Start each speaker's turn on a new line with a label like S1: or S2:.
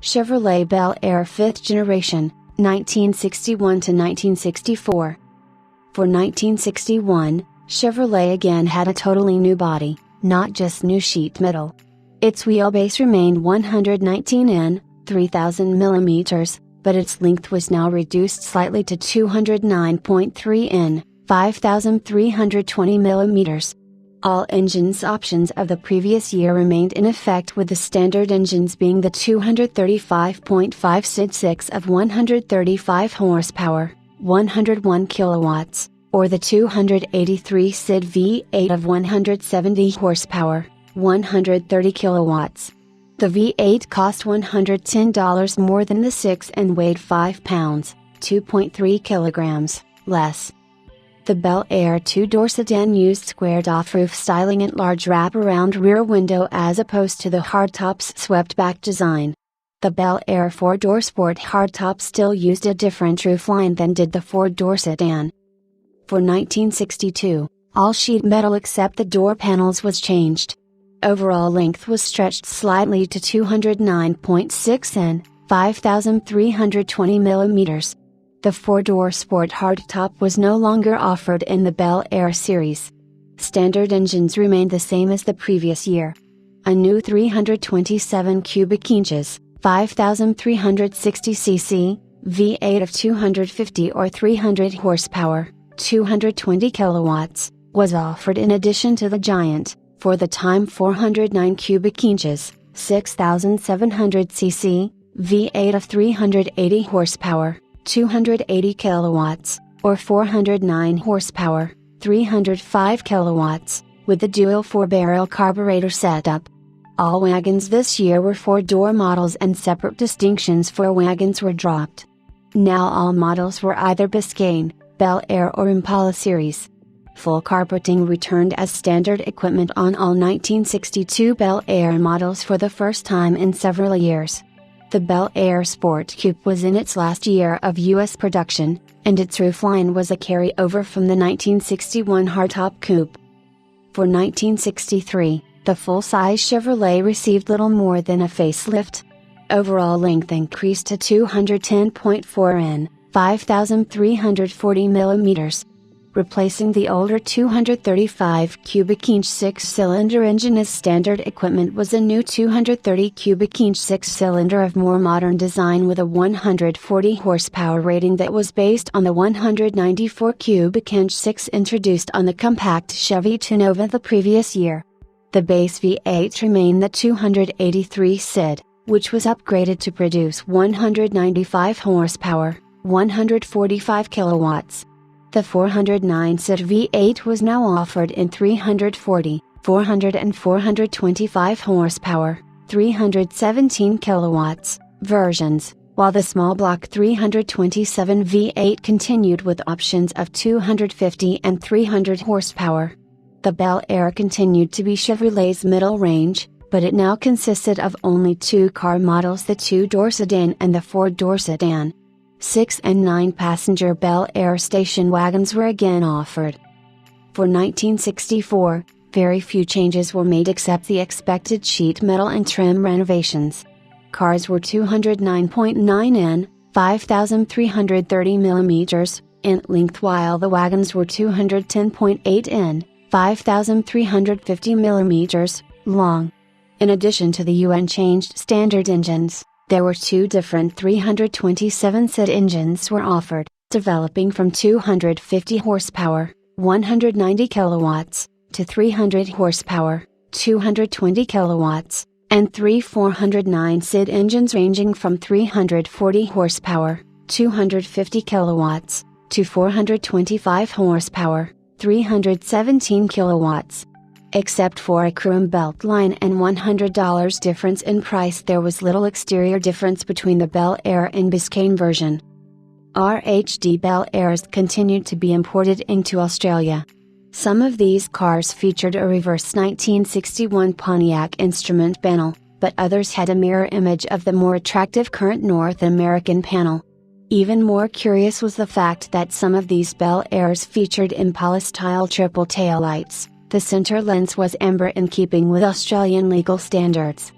S1: Chevrolet Bel Air 5th generation, 1961 to 1964. For 1961, Chevrolet again had a totally new body, not just new sheet metal. Its wheelbase remained 119 in, 3000 mm, but its length was now reduced slightly to 209.3 in, 5320 mm. All engines options of the previous year remained in effect, with the standard engines being the 235.5 SID 6 of 135 horsepower, 101 kilowatts, or the 283 SID V8 of 170 horsepower, 130 kilowatts. The V8 cost $110 more than the 6 and weighed 5 pounds, 2.3 kilograms, less. The Bel Air two-door sedan used squared-off roof styling and large wrap-around rear window as opposed to the hardtop's swept-back design. The Bel Air four-door sport hardtop still used a different roofline than did the four-door sedan. For 1962, all sheet metal except the door panels was changed. Overall length was stretched slightly to 209.6 in, 5320 mm. The four-door sport hardtop was no longer offered in the Bel Air series. Standard engines remained the same as the previous year. A new 327 cubic inches, 5360 cc, V8 of 250 or 300 horsepower, 220 kilowatts, was offered in addition to the giant, for the time 409 cubic inches, 6700 cc, V8 of 380 horsepower, 280 kilowatts, or 409 horsepower, 305 kilowatts, with the dual 4-barrel carburetor setup. All wagons this year were four-door models and separate distinctions for wagons were dropped. Now all models were either Biscayne, Bel Air or Impala series. Full carpeting returned as standard equipment on all 1962 Bel Air models for the first time in several years. The Bel Air Sport Coupe was in its last year of U.S. production, and its roofline was a carryover from the 1961 hardtop coupe. For 1963, the full-size Chevrolet received little more than a facelift. Overall length increased to 210.4 in, 5340 mm. Replacing the older 235 cubic inch 6-cylinder engine as standard equipment was a new 230 cubic inch 6-cylinder of more modern design with a 140 horsepower rating that was based on the 194 cubic inch 6 introduced on the compact Chevy Nova the previous year. The base V8 remained the 283 SID, which was upgraded to produce 195 horsepower, 145 kilowatts. The 409 SID V8 was now offered in 340, 400 and 425 horsepower, 317 kilowatts, versions, while the small block 327 V8 continued with options of 250 and 300 horsepower. The Bel Air continued to be Chevrolet's middle range, but it now consisted of only two car models, the two-door sedan and the four-door sedan. 6 and 9 passenger Bel Air station wagons were again offered. For 1964, very few changes were made except the expected sheet metal and trim renovations. Cars were 209.9 in, 5330 mm, in length, while the wagons were 210.8 in, 5350 mm, long. In addition to the unchanged standard engines, there were two different 327 SID engines were offered, developing from 250 horsepower, 190 kilowatts, to 300 horsepower, 220 kilowatts, and three 409 SID engines ranging from 340 horsepower, 250 kilowatts, to 425 horsepower, 317 kilowatts. Except for a chrome belt line and $100 difference in price, there was little exterior difference between the Bel Air and Biscayne version. RHD Bel Airs continued to be imported into Australia. Some of these cars featured a reverse 1961 Pontiac instrument panel, but others had a mirror image of the more attractive current North American panel. Even more curious was the fact that some of these Bel Airs featured Impala-style triple taillights. The center lens was amber, in keeping with Australian legal standards.